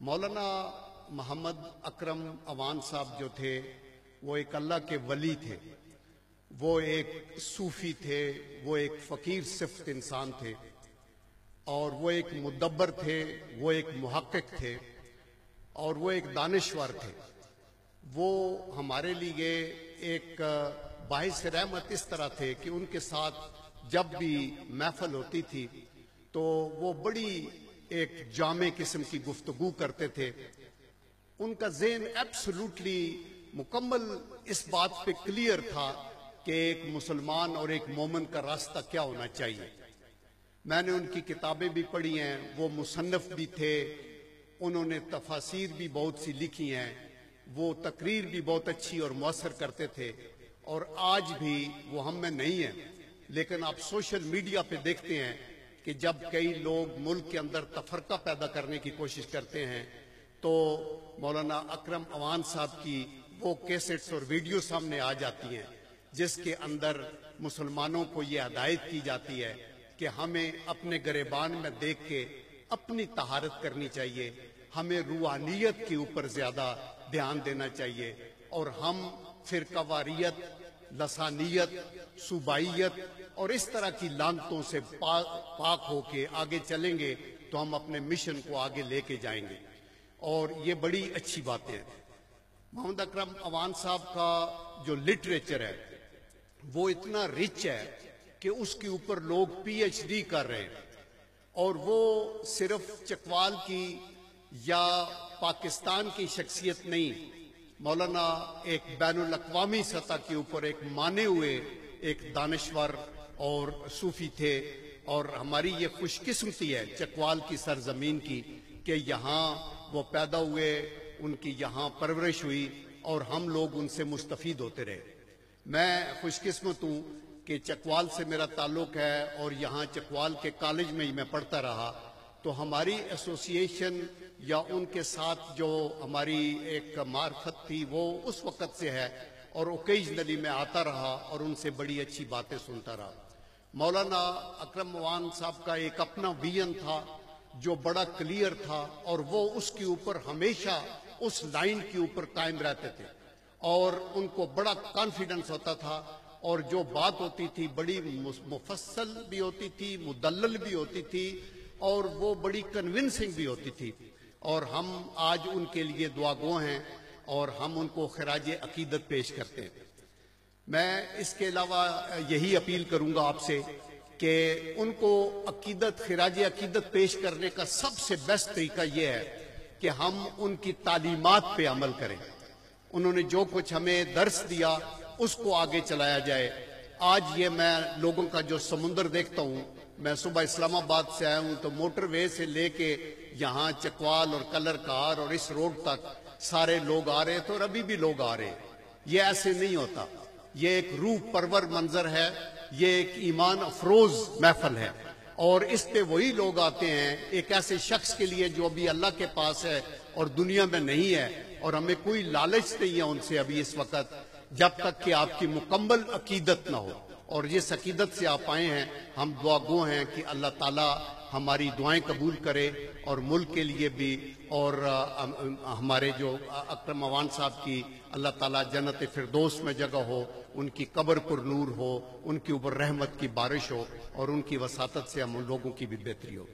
मौलाना मोहम्मद अकरम अवान साहब जो थे वो एक अल्लाह के वली थे, वो एक सूफी थे, वो एक फ़कीर सिफ्त इंसान थे और वो एक मुदब्बर थे, वो एक मुहक्किक थे और वो एक दानिश्वर थे। वो हमारे लिए एक बाहिस रहमत इस तरह थे कि उनके साथ जब भी महफिल होती थी तो वो बड़ी एक जामे किस्म की गुफ्तगू करते थे। उनका ज़हन एब्सोल्युटली मुकम्मल इस बात पे क्लियर था कि एक मुसलमान और एक मोमिन का रास्ता क्या होना चाहिए। मैंने उनकी किताबें भी पढ़ी हैं, वो मुसन्नफ भी थे, उन्होंने तफासीर भी बहुत सी लिखी हैं, वो तकरीर भी बहुत अच्छी और मौसर करते थे और आज भी वो हम में नहीं है। लेकिन आप सोशल मीडिया पे देखते हैं कि जब कई लोग मुल्क के अंदर तफरका पैदा करने की कोशिश करते हैं तो मौलाना अकरम अवान साहब की वो कैसेट्स और वीडियो सामने आ जाती हैं जिसके अंदर मुसलमानों को ये हिदायत की जाती है कि हमें अपने गिरबान में देख के अपनी तहारत करनी चाहिए, हमें रूहानियत के ऊपर ज्यादा ध्यान देना चाहिए और हम फिरकावारियत, लसानियत, सूबाइयत और इस तरह की लानतों से पाक होके आगे चलेंगे तो हम अपने मिशन को आगे लेके जाएंगे और ये बड़ी अच्छी बातें हैं। मोहम्मद अकरम अवान साहब का जो लिटरेचर है वो इतना रिच है कि उसके ऊपर लोग PhD कर रहे हैं और वो सिर्फ चकवाल की या पाकिस्तान की शख्सियत नहीं, मौलाना एक बैनुल अक़वामी सतह के ऊपर एक माने हुए एक दानिश्वर और सूफी थे। और हमारी ये खुशकिस्मती है चकवाल की सरजमीन की कि यहाँ वो पैदा हुए, उनकी यहाँ परवरिश हुई और हम लोग उनसे मुस्तफीद होते रहे। मैं खुशकिस्मत हूँ कि चकवाल से मेरा ताल्लुक है और यहाँ चकवाल के कॉलेज में ही मैं पढ़ता रहा, तो हमारी एसोसिएशन या उनके साथ जो हमारी एक मार्फत थी वो उस वक़्त से है और ओकेजनली मैं आता रहा और उनसे बड़ी अच्छी बातें सुनता रहा। मौलाना अकरम अवान साहब का एक अपना विजन था जो बड़ा क्लियर था और वो उसके ऊपर हमेशा उस लाइन के ऊपर कायम रहते थे और उनको बड़ा कॉन्फिडेंस होता था और जो बात होती थी बड़ी मुफस्सल भी होती थी, मुदल्लल भी होती थी और वो बड़ी कन्विंसिंग भी होती थी और हम आज उनके लिए दुआगो हैं और हम उनको खिराज अकीदत पेश करते हैं। मैं इसके अलावा यही अपील करूंगा आपसे कि उनको अकीदत, खिराज अकीदत पेश करने का सबसे बेस्ट तरीका यह है कि हम उनकी तालीमात पे अमल करें। उन्होंने जो कुछ हमें दर्स दिया उसको आगे चलाया जाए। आज ये मैं लोगों का जो समुंदर देखता हूँ, मैं सुबह इस्लामाबाद से आया हूँ तो मोटरवे से लेके यहाँ चकवाल और कलरकार और इस रोड तक सारे लोग आ रहे हैं तो और अभी भी लोग आ रहे हैं। ये ऐसे नहीं होता, ये एक रूह परवर मंजर है, ये एक ईमान अफरोज महफल है और इस पे वही लोग आते हैं एक ऐसे शख्स के लिए जो अभी अल्लाह के पास है और दुनिया में नहीं है और हमें कोई लालच नहीं है उनसे अभी इस वक्त, जब तक कि आपकी मुकम्मल अकीदत ना हो। और जिस अकीदत से आप आए हैं हम दुआ गो हैं कि अल्लाह ताला हमारी दुआएं कबूल करे और मुल्क के लिए भी और हमारे जो अकरम अवान साहब की अल्लाह ताला जन्नत फिरदौस में जगह हो, उनकी कब्र पर नूर हो, उनके ऊपर रहमत की बारिश हो और उनकी वसातत से हम लोगों की भी बेहतरी हो।